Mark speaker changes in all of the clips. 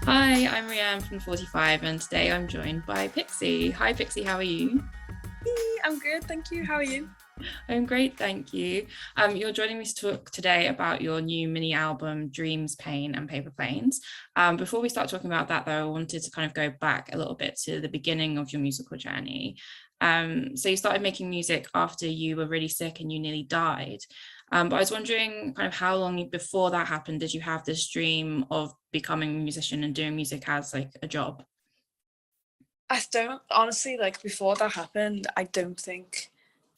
Speaker 1: Hi, I'm Rianne from 45, and today I'm joined by Pixie. Hi, Pixie, how are you?
Speaker 2: Hey, I'm good, thank you. How are you?
Speaker 1: I'm great, thank you. You're joining me to talk today about your new mini album, Dreams, Pain, and Paper Planes. Before we start talking about that, though, I wanted to kind of go back a little bit to the beginning of your musical journey. So you started making music after you were really sick and you nearly died. But I was wondering kind of how long before that happened did you have this dream of becoming a musician and doing music as like a job?
Speaker 2: I don't honestly like before that happened, I don't think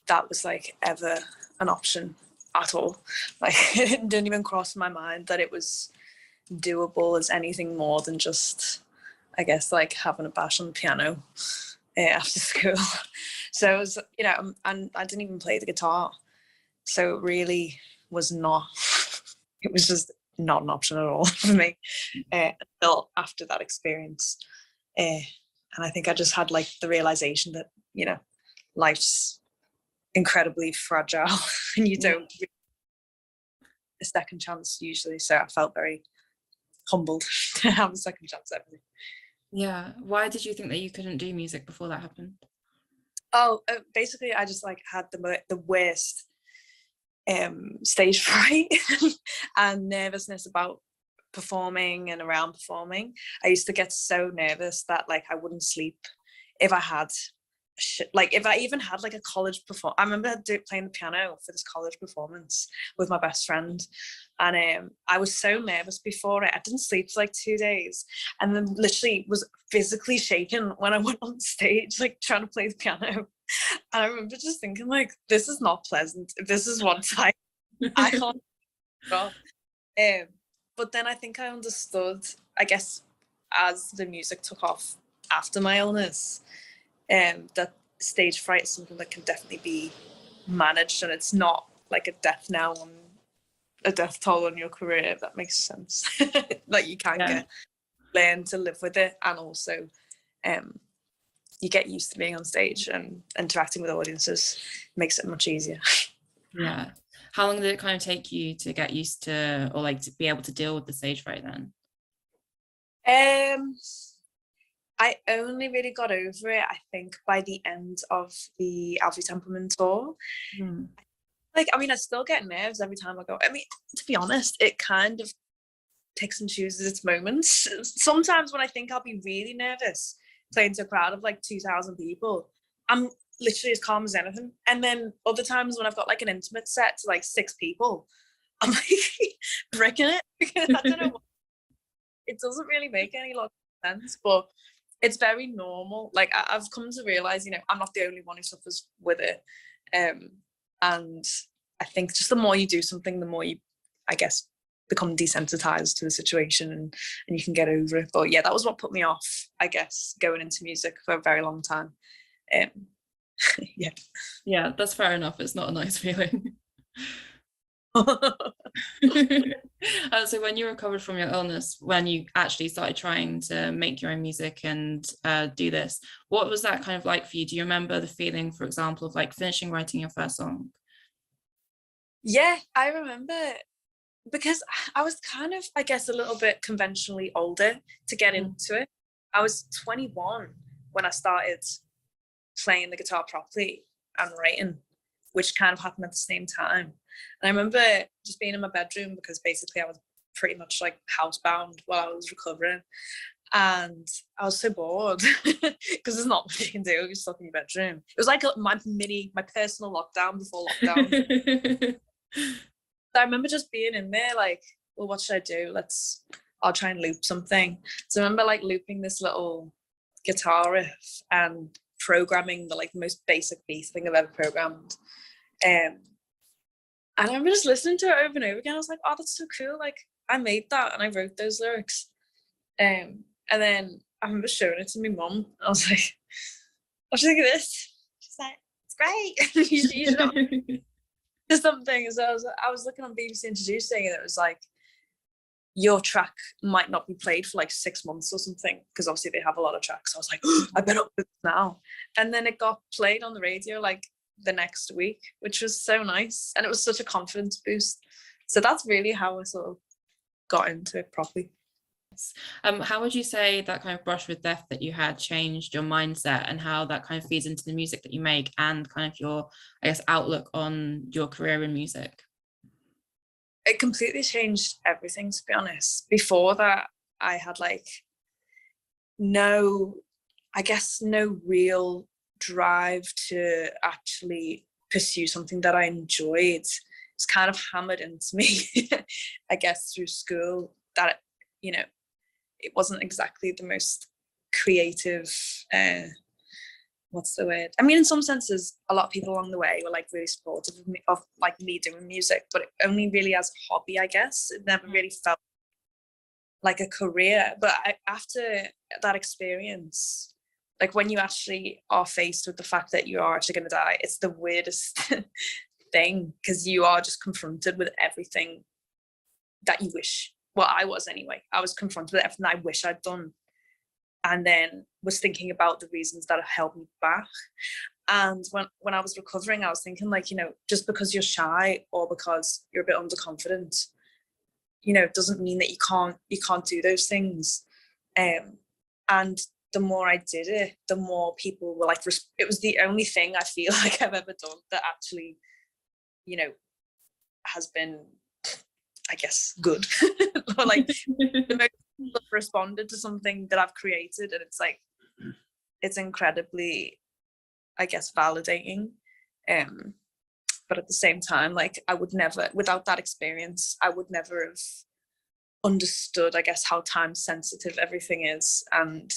Speaker 2: that was like ever an option at all. Like it didn't even cross my mind that it was doable as anything more than just, I guess, like having a bash on the piano after school. So it was, and I didn't even play the guitar. So it really was not, it was just not an option at all for me until after that experience. Uh, and I think I just had like the realization that, life's incredibly fragile and you don't get a second chance usually. So I felt very humbled to have a second chance at everything.
Speaker 1: Yeah. Why did you think that you couldn't do music before that happened?
Speaker 2: Oh, basically, I just like had the worst stage fright and nervousness about performing and around performing. I used to get so nervous that like I wouldn't sleep if I had like if I even had like a college perform. I remember playing the piano for this college performance with my best friend, and I was so nervous before it. I didn't sleep for like 2 days, and then literally was physically shaken when I went on stage, like trying to play the piano. And I remember just thinking, like, this is not pleasant. If this is one time, I can't stop. Um, but then I think I understood, I guess, as the music took off after my illness, that stage fright is something that can definitely be managed, and it's not like a death knell on a death toll on your career. If that makes sense. Like you can
Speaker 1: Yeah.
Speaker 2: get learn to live with it, and also, um, you get used to being on stage and interacting with audiences makes it much easier.
Speaker 1: Yeah. How long did it kind of take you to get used to or like to be able to deal with the stage fright then?
Speaker 2: Um, I only really got over it, I think, by the end of the Alfie Templeman tour.
Speaker 1: Mm.
Speaker 2: Like, I mean, I still get nerves every time I go. I mean, to be honest, it kind of picks and chooses its moments. Sometimes when I think I'll be really nervous playing to a crowd of like 2,000 people, I'm literally as calm as anything. And then other times when I've got like an intimate set to like 6 people, I'm like breaking it because I don't know. It doesn't really make any lot of sense, but it's very normal. Like I've come to realize, I'm not the only one who suffers with it. Um, and I think just the more you do something, the more you, I guess, become desensitized to the situation, and you can get over it. But yeah, that was what put me off, I guess, going into music for a very long time. Um, yeah.
Speaker 1: Yeah, that's fair enough. It's not a nice feeling. So when you recovered from your illness, when you actually started trying to make your own music and do this, what was that kind of like for you? Do you remember the feeling, for example, of like finishing writing your first song?
Speaker 2: Yeah, I remember because I was kind of, I guess, a little bit conventionally older to get
Speaker 1: Mm.
Speaker 2: into it. I was 21 when I started playing the guitar properly and writing, which kind of happened at the same time. And I remember just being in my bedroom because basically I was pretty much like housebound while I was recovering. And I was so bored because there's not much you can do. You're stuck in your bedroom. It was like my personal lockdown before lockdown. I remember just being in there like, well, what should I do? I'll try and loop something. So I remember like looping this little guitar riff and programming the like most basic beat thing I've ever programmed. Um, and I remember just listening to it over and over again. I was like, oh, that's so cool. Like I made that and I wrote those lyrics. And then I remember showing it to my mum. I was like, what do you think of this? She's like, it's great. you should do something. So I was looking on BBC Introducing, and it was like, your track might not be played for like 6 months or something, because obviously they have a lot of tracks. I was like, oh, I better upload this now. And then it got played on the radio like the next week, which was so nice. And it was such a confidence boost. So that's really how I sort of got into it properly.
Speaker 1: Nice. How would you say that kind of brush with death that you had changed your mindset, and how that kind of feeds into the music that you make and kind of your, I guess, outlook on your career in music?
Speaker 2: It completely changed everything, to be honest. Before that, I had like no, I guess, no real drive to actually pursue something that I enjoyed. It's kind of hammered into me, I guess, through school that, you know, it wasn't exactly the most creative, what's the word? I mean, in some senses, a lot of people along the way were like really supportive of like me doing music, but only really as a hobby, I guess. It never really felt like a career. But after that experience, like when you actually are faced with the fact that you are actually going to die, it's the weirdest thing, because you are just confronted with everything that you wish. Well, I was anyway. I was confronted with everything I wish I'd done, and then was thinking about the reasons that have held me back. And when I was recovering, I was thinking, like, just because you're shy or because you're a bit underconfident, doesn't mean that you can't do those things. And the more I did it, the more people were like, it was the only thing I feel like I've ever done that actually, has been, I guess, good. Or like the most people have responded to something that I've created, and it's like, it's incredibly, I guess, validating. But at the same time, like, I would never, without that experience, I would never have understood, I guess, how time sensitive everything is, and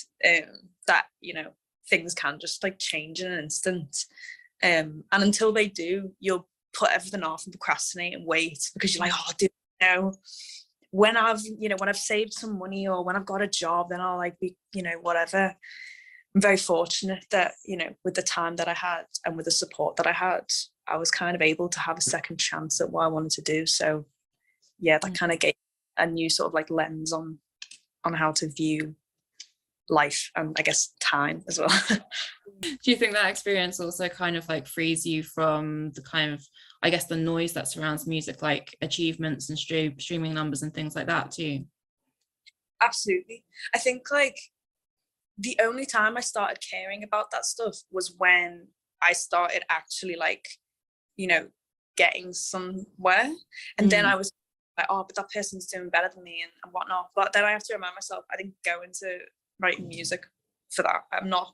Speaker 2: that, things can just like change in an instant. And until they do, you'll put everything off and procrastinate and wait, because you're like, oh, dude, when I've saved some money, or when I've got a job, then I'll like be, whatever. I'm very fortunate that, with the time that I had and with the support that I had, I was kind of able to have a second chance at what I wanted to do. So yeah, that kind of gave a new sort of like lens on how to view life, and I guess time as well.
Speaker 1: Do you think that experience also kind of like frees you from the kind of, I guess, the noise that surrounds music, like achievements and streaming numbers and things like that too?
Speaker 2: Absolutely. I think like the only time I started caring about that stuff was when I started actually like, getting somewhere. And then I was like, oh, but that person's doing better than me and whatnot. But then I have to remind myself, I didn't go into writing music for that. I'm not,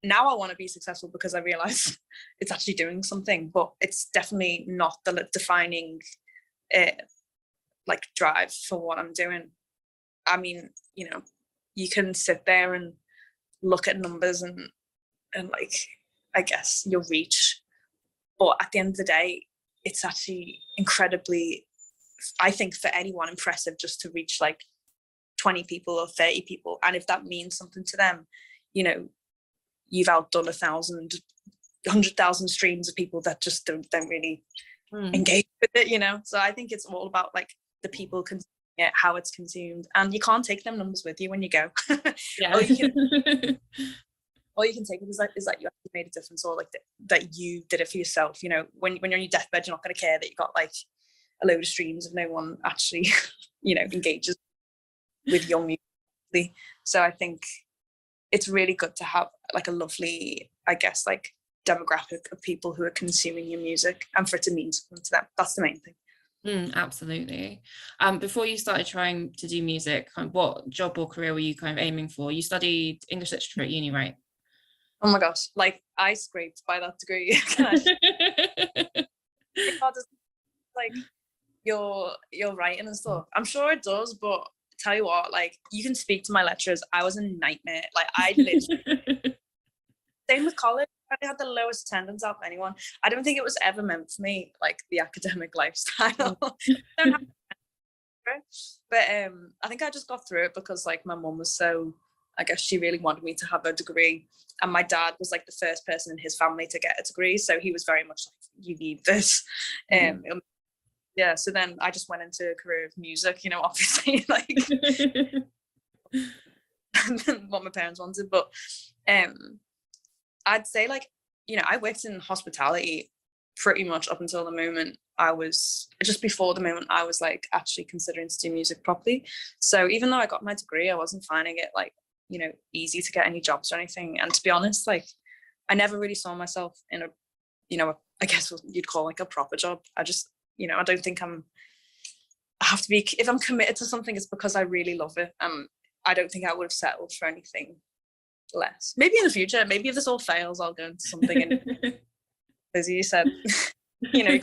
Speaker 2: now I want to be successful because I realize it's actually doing something, but it's definitely not the defining like drive for what I'm doing. I mean, you can sit there and look at numbers and like, I guess, your reach. But at the end of the day, it's actually incredibly, I think, for anyone, impressive just to reach like 20 people or 30 people. And if that means something to them, you've outdone 100,000 streams of people that just don't really engage with it, So I think it's all about like the people consuming it, how it's consumed, and you can't take them numbers with you when you go.
Speaker 1: Yeah.
Speaker 2: All you can take it is that you actually made a difference, or like that you did it for yourself. When you're on your deathbed, you're not going to care that you got like a load of streams if no one actually, engages with your music. So I think it's really good to have like a lovely, I guess, like demographic of people who are consuming your music, and for it to mean something to them. That's the main thing.
Speaker 1: Absolutely. Before you started trying to do music, what job or career were you kind of aiming for? You studied English literature at uni, right?
Speaker 2: Oh my gosh, like I scraped by that degree. Like your writing and stuff. I'm sure it does, but tell you what, like you can speak to my lecturers. I was a nightmare. Like I literally same with college. I had the lowest attendance out of anyone. I don't think it was ever meant for me, like the academic lifestyle. But I think I just got through it because like my mum was so, I guess she really wanted me to have a degree, and my dad was like the first person in his family to get a degree, so he was very much like, you need this. Yeah, so then I just went into a career of music, obviously, like what my parents wanted. But I'd say like, I worked in hospitality pretty much up until the moment just before the moment I was like actually considering to do music properly. So even though I got my degree, I wasn't finding it like, you know, easy to get any jobs or anything. And to be honest, like I never really saw myself in a, you know, I guess what you'd call like a proper job. I just, you know, I don't think I have to be, if I'm committed to something, it's because I really love it. I don't think I would have settled for anything less. Maybe in the future, maybe if this all fails, I'll go into something. And as you said, you know,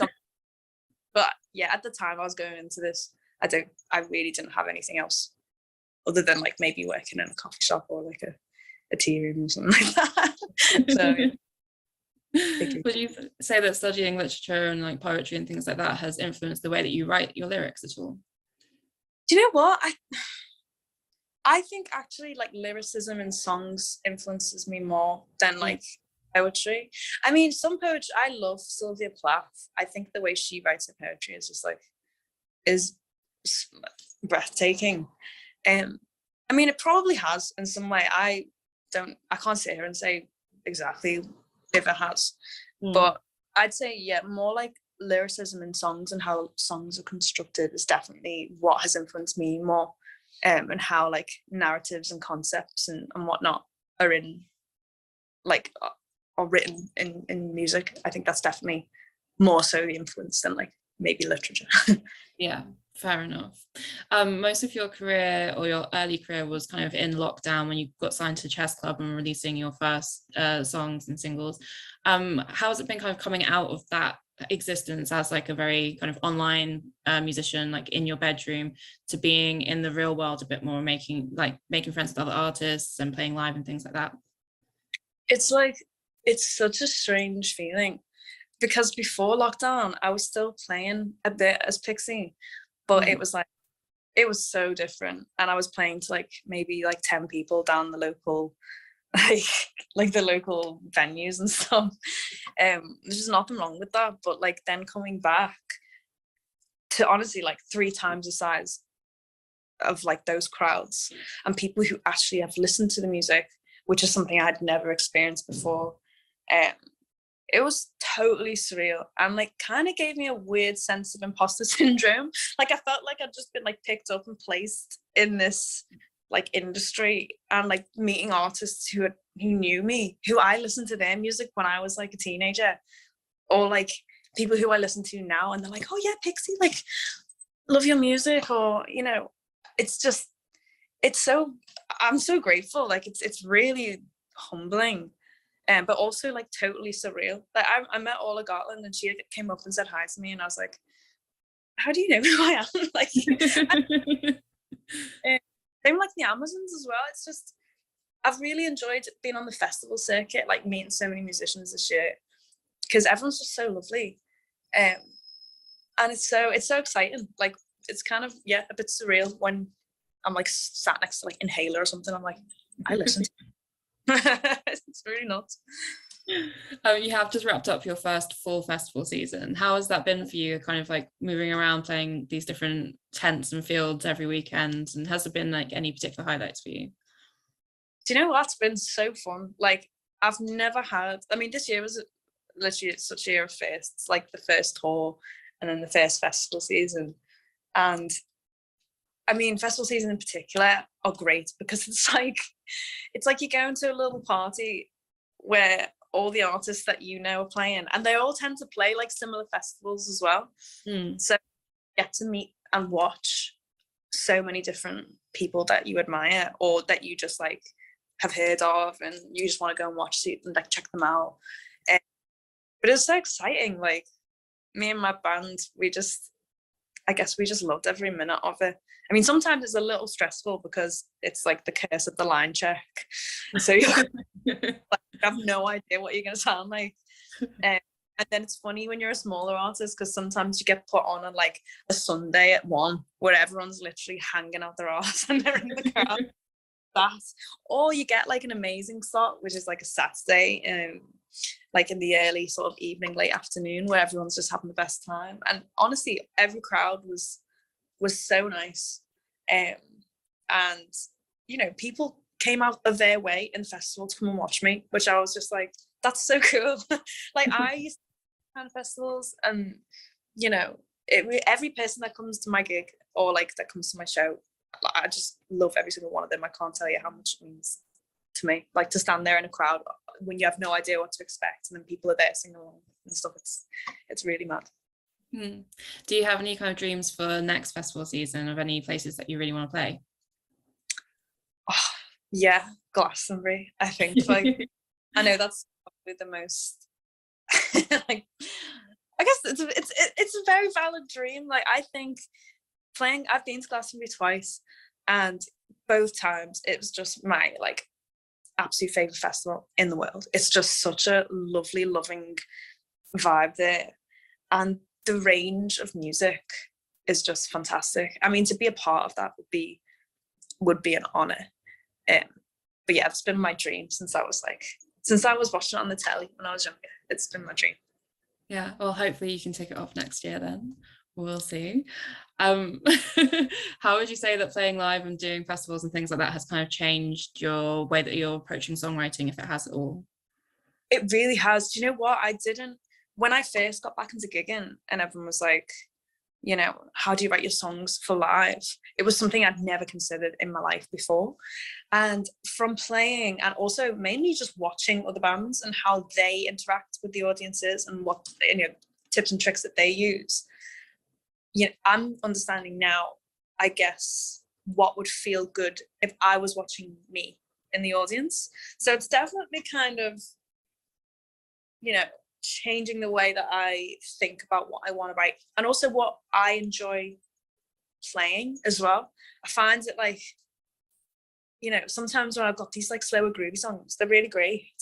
Speaker 2: but yeah, at the time I was going into this, I really didn't have anything else other than like maybe working in a coffee shop or like a tea room or something like that. So yeah.
Speaker 1: Would you say that studying literature and like poetry and things like that has influenced the way that you write your lyrics at all?
Speaker 2: Do you know what? I think actually like lyricism in songs influences me more than like poetry. I mean, some poetry, I love Sylvia Plath. I think the way she writes her poetry is just like, is breathtaking. I mean, it probably has in some way. I can't sit here and say exactly if it has, but I'd say, yeah, more like lyricism in songs and how songs are constructed is definitely what has influenced me more, and how like narratives and concepts and whatnot are in like are written in music. I think that's definitely more so the influence than like maybe literature.
Speaker 1: Yeah, fair enough. Most of your career or your early career was kind of in lockdown when you got signed to Chess Club and releasing your first songs and singles. How has it been kind of coming out of that existence as like a very kind of online musician, like in your bedroom, to being in the real world a bit more, making friends with other artists and playing live and things like that?
Speaker 2: It's like, it's such a strange feeling, because before lockdown I was still playing a bit as Pixey, but it was so different, and I was playing to like maybe like 10 people down the local like the local venues and stuff. There's just nothing wrong with that, but like then coming back to honestly like 3 times the size of like those crowds and people who actually have listened to the music, which is something I'd never experienced before. It was totally surreal and like kind of gave me a weird sense of imposter syndrome. Like I felt like I'd just been like picked up and placed in this like industry, and like meeting artists who knew me, who I listened to their music when I was like a teenager, or like people who I listen to now and they're like, oh yeah, Pixie, like love your music, or you know, it's just, I'm so grateful. Like it's really humbling. But also like totally surreal. Like I met Orla Gartland and she came up and said hi to me, and I was like, how do you know who I am? Like, same like the Amazons as well. It's just, I've really enjoyed being on the festival circuit, like meeting so many musicians this year, because everyone's just so lovely, and it's so exciting. Like it's kind of, yeah, a bit surreal when I'm like sat next to like Inhaler or something. I'm like, I listen to it's really nuts.
Speaker 1: You have just wrapped up your first full festival season. How has that been for you, kind of like moving around playing these different tents and fields every weekend, and has there been like any particular highlights for you?
Speaker 2: Do you know what's been so fun? Like I've never had, I mean, this year was literally such a year of firsts, like the first tour and then the first festival season. And I mean, festival season in particular are great because it's like you're going to a little party where all the artists that you know are playing, and they all tend to play like similar festivals as well. So you get to meet and watch so many different people that you admire or that you just like have heard of, and you just want to go and watch it and like check them out. But it's so exciting. Like me and my band, I guess we just loved every minute of it. I mean, sometimes it's a little stressful because it's like the curse of the line check. So you have no idea what you're going to sound like. And then it's funny when you're a smaller artist, because sometimes you get put on like a Sunday at 1 where everyone's literally hanging out their arse and they're in the crowd. Or you get like an amazing slot, which is like a Saturday, like in the early sort of evening, late afternoon, where everyone's just having the best time. And honestly, every crowd was so nice, and you know, people came out of their way in the festival to come and watch me, which I was just like, that's so cool. Like I used to kind of festivals, and every person that comes to my gig or like that comes to my show, I just love every single one of them. I can't tell you how much it means to me, like to stand there in a crowd when you have no idea what to expect, and then people are there singing along and stuff. It's really mad.
Speaker 1: Do you have any kind of dreams for next festival season, of any places that you really want to play?
Speaker 2: Yeah, Glastonbury. I think like I know that's probably the most like, I guess it's a very valid dream. Like, I think I've been to Glastonbury twice, and both times it was just my like absolute favorite festival in the world. It's just such a lovely, loving vibe there, and the range of music is just fantastic. I mean, to be a part of that would be an honor. But yeah, it's been my dream since I was watching it on the telly when I was younger. It's been my dream.
Speaker 1: Yeah, well, hopefully you can take it off next year then. We'll see. How would you say that playing live and doing festivals and things like that has kind of changed your way that you're approaching songwriting, if it has at all?
Speaker 2: It really has. Do you know what? When I first got back into gigging and everyone was like, how do you write your songs for live? It was something I'd never considered in my life before. And from playing, and also mainly just watching other bands and how they interact with the audiences and what tips and tricks that they use, I'm understanding now, I guess, what would feel good if I was watching me in the audience. So it's definitely kind of, changing the way that I think about what I want to write, and also what I enjoy playing as well. I find it like, sometimes when I've got these like slower groovy songs, they're really great,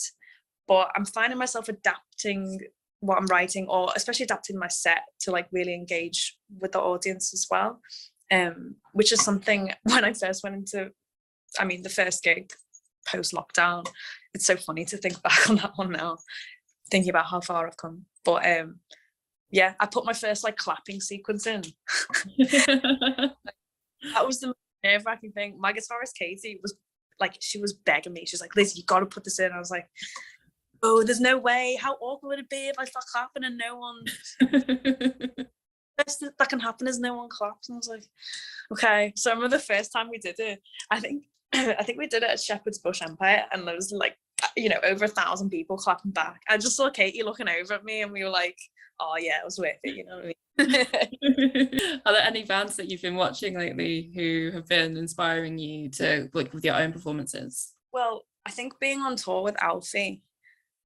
Speaker 2: but I'm finding myself adapting what I'm writing, or especially adapting my set to like really engage with the audience as well. Which is something when I first went into, the first gig post lockdown, it's so funny to think back on that one now, thinking about how far I've come. But yeah, I put my first like clapping sequence in. That was the nerve-wracking thing. My guitarist Katie was like, she was begging me. She's like, Liz, you got to put this in. I was like, oh, there's no way. How awkward would it be if I start clapping and no one? Best that can happen is no one claps. And I was like, okay. So I remember the first time we did it, I think we did it at Shepherd's Bush Empire, and there was like, over 1,000 people clapping back. I just saw Katie looking over at me, and we were like, oh yeah, it was worth it, you know what I
Speaker 1: mean? Are there any bands that you've been watching lately who have been inspiring you to, like, with your own performances?
Speaker 2: Well, I think being on tour with Alfie,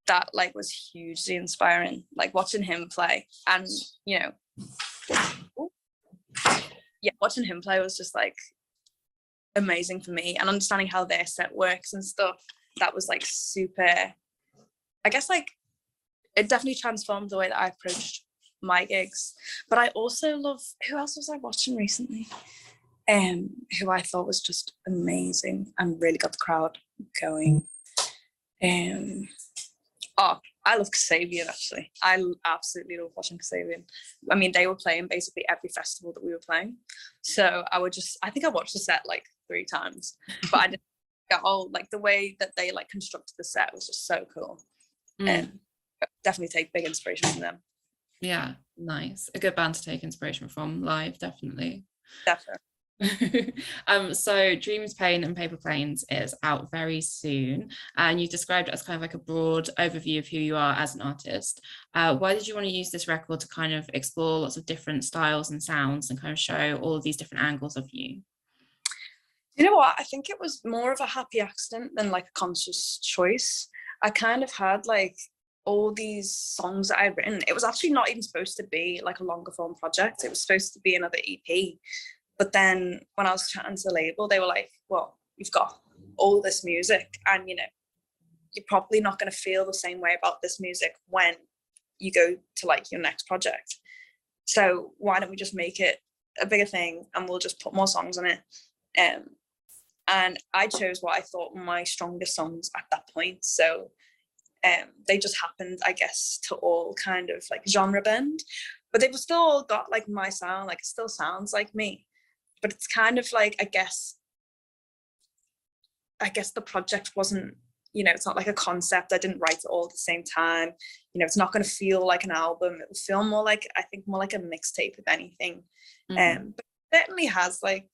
Speaker 2: that like was hugely inspiring, like watching him play, and watching him play was just like amazing for me, and understanding how their set works and stuff. That was like super, I guess, like it definitely transformed the way that I approached my gigs. But I also love, who else was I watching recently? Who I thought was just amazing and really got the crowd going. I love Kasabian, actually. I absolutely love watching Kasabian. I mean, they were playing basically every festival that we were playing. So I think I watched the set like 3 times, but I didn't get all, like the way that they like constructed the set was just so cool. And definitely take big inspiration from them.
Speaker 1: Yeah, nice. A good band to take inspiration from live, definitely.
Speaker 2: Definitely.
Speaker 1: So Dreams, Pain and Paper Planes is out very soon, and you described it as kind of like a broad overview of who you are as an artist. Why did you want to use this record to kind of explore lots of different styles and sounds and kind of show all of these different angles of you?
Speaker 2: You know what? I think it was more of a happy accident than like a conscious choice. I kind of had like all these songs that I'd written. It was actually not even supposed to be like a longer form project. It was supposed to be another EP. But then when I was chatting to the label, they were like, well, you've got all this music, and you're probably not going to feel the same way about this music when you go to like your next project. So why don't we just make it a bigger thing, and we'll just put more songs on it. And I chose what I thought were my strongest songs at that point. So they just happened, I guess, to all kind of like genre bend, but they've still all got like my sound, like it still sounds like me. But it's kind of like, I guess the project wasn't it's not like a concept. I didn't write it all at the same time. It's not going to feel like an album. It will feel more like, I think, more like a mixtape, if anything. But it certainly has like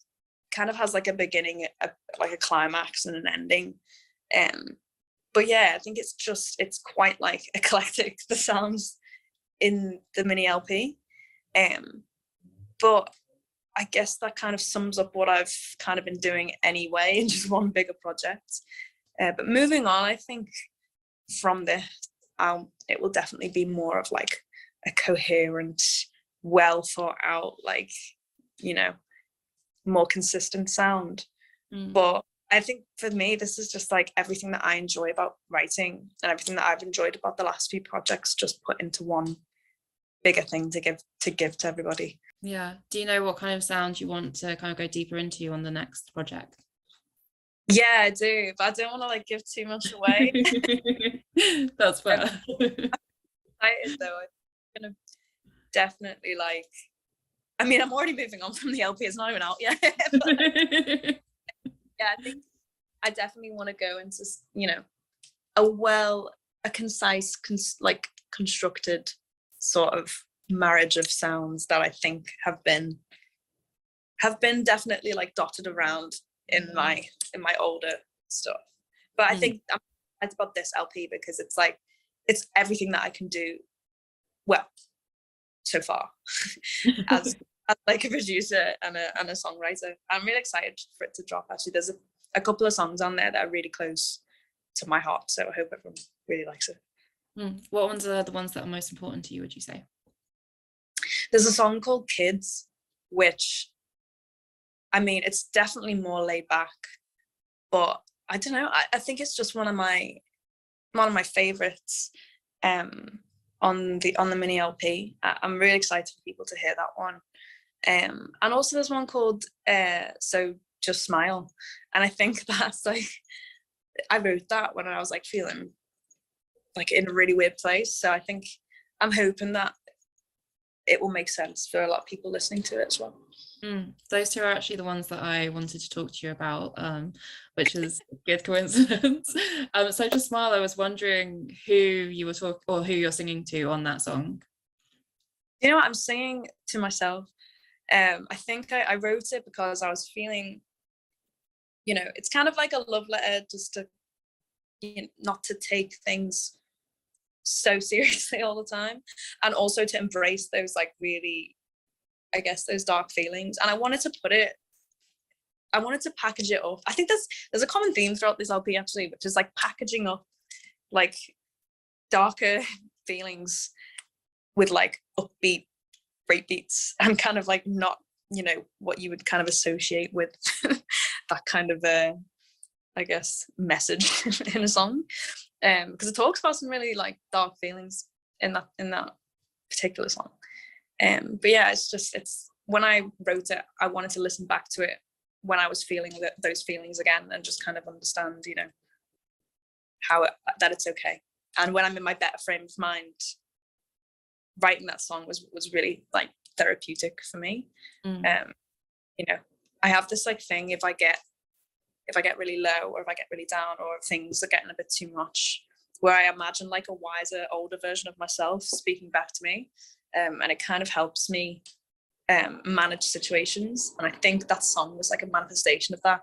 Speaker 2: a beginning, like a climax and an ending. But yeah, I think it's quite like eclectic, the sounds in the mini LP. But I guess that kind of sums up what I've kind of been doing anyway in just one bigger project. But moving on, I think from this, it will definitely be more of like a coherent, well thought out, like, more consistent sound. But I think for me, this is just like everything that I enjoy about writing and everything that I've enjoyed about the last few projects just put into one bigger thing to give to everybody.
Speaker 1: Yeah. Do you know what kind of sound you want to kind of go deeper into on the next project?
Speaker 2: Yeah, I do, but I don't want to like give too much away.
Speaker 1: That's fair.
Speaker 2: Excited though. I'm gonna definitely like. I mean, I'm already moving on from the LP. It's not even out yet. But, yeah, I think I definitely want to go into a concise, like constructed sort of marriage of sounds that I think have been definitely like dotted around in my older stuff. But I think I'm excited about this LP because it's everything that I can do well so far as like a producer and a songwriter. I'm really excited for it to drop. Actually, there's a couple of songs on there that are really close to my heart, so I hope everyone really likes it.
Speaker 1: What ones are the ones that are most important to you, would you say?
Speaker 2: There's a song called Kids, which, I mean, it's definitely more laid back, but I don't know, I think it's just one of my favorites on the mini LP. I'm really excited for people to hear that one. And also there's one called So Just Smile, and I think that's like, I wrote that when I was like feeling like in a really weird place, so I think I'm hoping that it will make sense for a lot of people listening to it as well.
Speaker 1: Those two are actually the ones that I wanted to talk to you about, which is a good coincidence. So Just Smile, I was wondering who you were talking or who you're singing to on that song.
Speaker 2: You know what, I'm singing to myself. I think I wrote it because I was feeling, it's kind of like a love letter, just to not to take things so seriously all the time, and also to embrace those like really, I guess, those dark feelings. And I wanted to package it up. I think there's a common theme throughout this LP actually, which is like packaging up like darker feelings with like upbeat breakbeats and kind of like not, what you would kind of associate with that kind of I guess message in a song, because it talks about some really like dark feelings in that particular song. But yeah, it's when I wrote it, I wanted to listen back to it when I was feeling those feelings again and just kind of understand, that it's okay. And when I'm in my better frame of mind, writing that song was really like therapeutic for me. I have this like thing, if I get really low or if I get really down or if things are getting a bit too much, where I imagine like a wiser, older version of myself speaking back to me, and it kind of helps me manage situations. And I think that song was like a manifestation of that,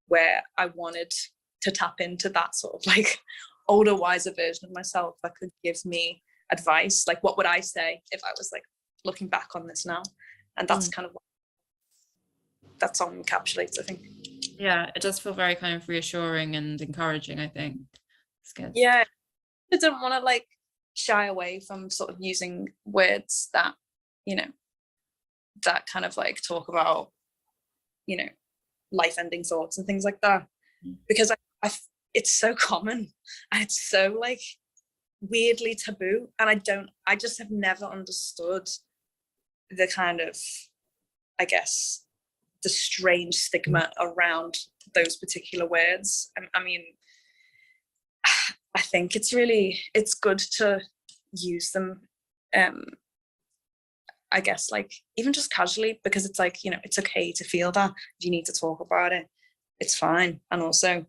Speaker 2: where I wanted to tap into that sort of like older, wiser version of myself that could give me advice. Like, what would I say if I was like looking back on this now? And that's kind of what that song encapsulates, I think.
Speaker 1: Yeah, it does feel very kind of reassuring and encouraging, I think. It's good.
Speaker 2: Yeah, I don't want to like shy away from sort of using words that, that kind of like talk about, life-ending thoughts and things like that, because it's so common and it's so like weirdly taboo, and I just have never understood the kind of, I guess, the strange stigma around those particular words. I mean, I think it's good to use them, I guess, like even just casually, because it's like, it's okay to feel that. If you need to talk about it, it's fine. And also,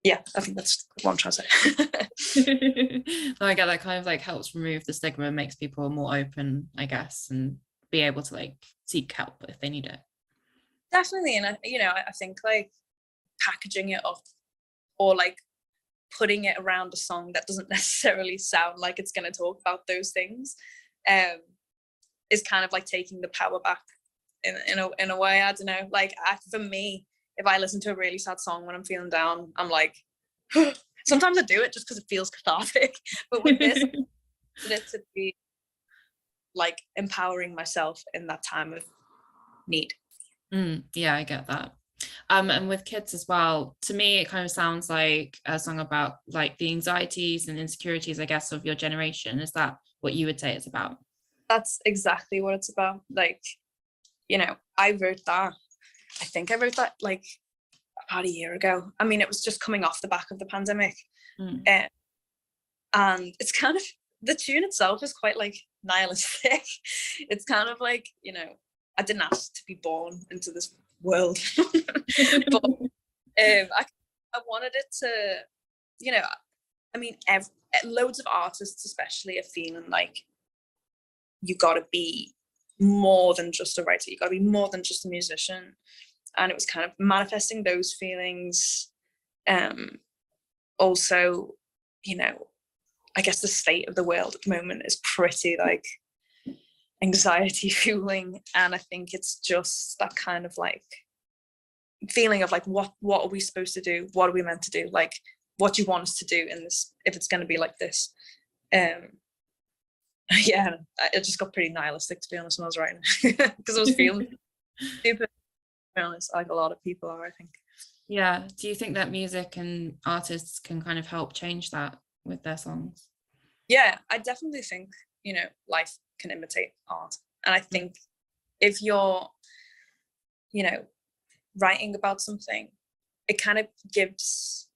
Speaker 2: yeah, I think that's what I'm trying to say.
Speaker 1: No, I get that. Kind of like helps remove the stigma and makes people more open, I guess, and be able to like seek help if they need it.
Speaker 2: Definitely. And I think like packaging it up or like putting it around a song that doesn't necessarily sound like it's going to talk about those things is kind of like taking the power back in a way. I don't know, like for me, if I listen to a really sad song when I'm feeling down, I'm like, sometimes I do it just because it feels cathartic, but with this it to be like empowering myself in that time of need.
Speaker 1: Yeah, I get that. And with kids as well, to me it kind of sounds like a song about like the anxieties and insecurities, I guess, of your generation. Is that what you would say it's about?
Speaker 2: That's exactly what it's about. Like, I wrote that like about a year ago. I mean, it was just coming off the back of the pandemic. And it's kind of, the tune itself is quite like nihilistic. It's kind of like, I didn't ask to be born into this world, but I wanted it to, I mean, loads of artists especially are feeling like you got to be more than just a writer, you got to be more than just a musician. And it was kind of manifesting those feelings. Also, I guess the state of the world at the moment is pretty like anxiety fueling, and I think it's just that kind of like feeling of like what are we supposed to do, what are we meant to do, like what do you want us to do in this if it's going to be like this. Yeah, it just got pretty nihilistic, to be honest, when I was writing, because I was feeling super, to be honest, like a lot of people are, I think.
Speaker 1: Yeah, do you think that music and artists can kind of help change that with their songs?
Speaker 2: Yeah, I definitely think life can imitate art, and I think if you're writing about something, it kind of gives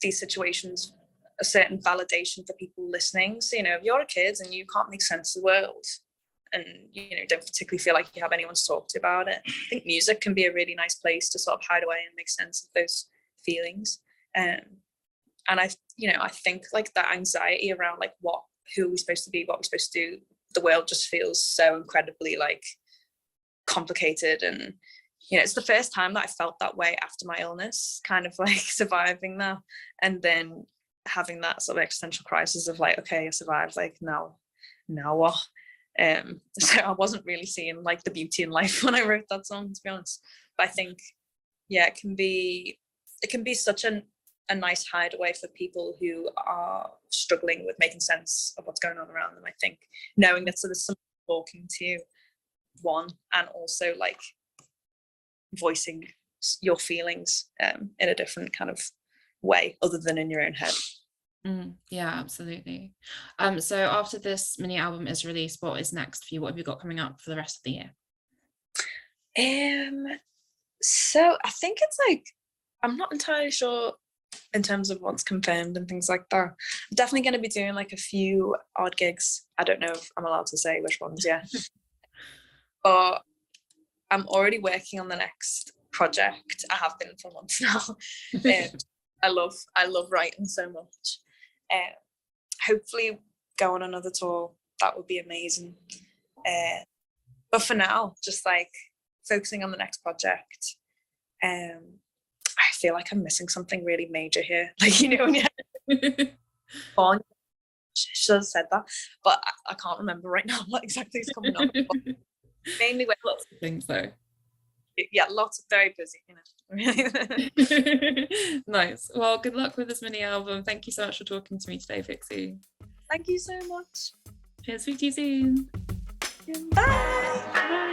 Speaker 2: these situations a certain validation for people listening. So if you're a kid and you can't make sense of the world and don't particularly feel like you have anyone to talk to about it, I think music can be a really nice place to sort of hide away and make sense of those feelings. And I think like that anxiety around like who are we supposed to be, what we're supposed to do, the world just feels so incredibly like complicated. And it's the first time that I felt that way after my illness, kind of like surviving that and then having that sort of existential crisis of like, okay, I survived, like now what? So I wasn't really seeing like the beauty in life when I wrote that song, to be honest. But I think it can be such a nice hideaway for people who are struggling with making sense of what's going on around them. I think knowing that there's someone talking to you, one, and also like voicing your feelings in a different kind of way other than in your own head.
Speaker 1: Yeah, absolutely. So after this mini album is released, what is next for you? What have you got coming up for the rest of the
Speaker 2: year? So I think it's like, I'm not entirely sure in terms of what's confirmed and things like that. I'm definitely going to be doing like a few odd gigs. I don't know if I'm allowed to say which ones yet. But I'm already working on the next project. I have been for months now. I love writing so much. Hopefully go on another tour. That would be amazing. But for now, just like focusing on the next project. I feel like I'm missing something really major here. Like, when you should have said that, but I can't remember right now what exactly is coming up. Mainly with
Speaker 1: lots of things though.
Speaker 2: Yeah, lots of very busy,
Speaker 1: Nice. Well, good luck with this mini album. Thank you so much for talking to me today, Pixey.
Speaker 2: Thank you so much.
Speaker 1: Cheers, speak to you soon.
Speaker 2: Bye.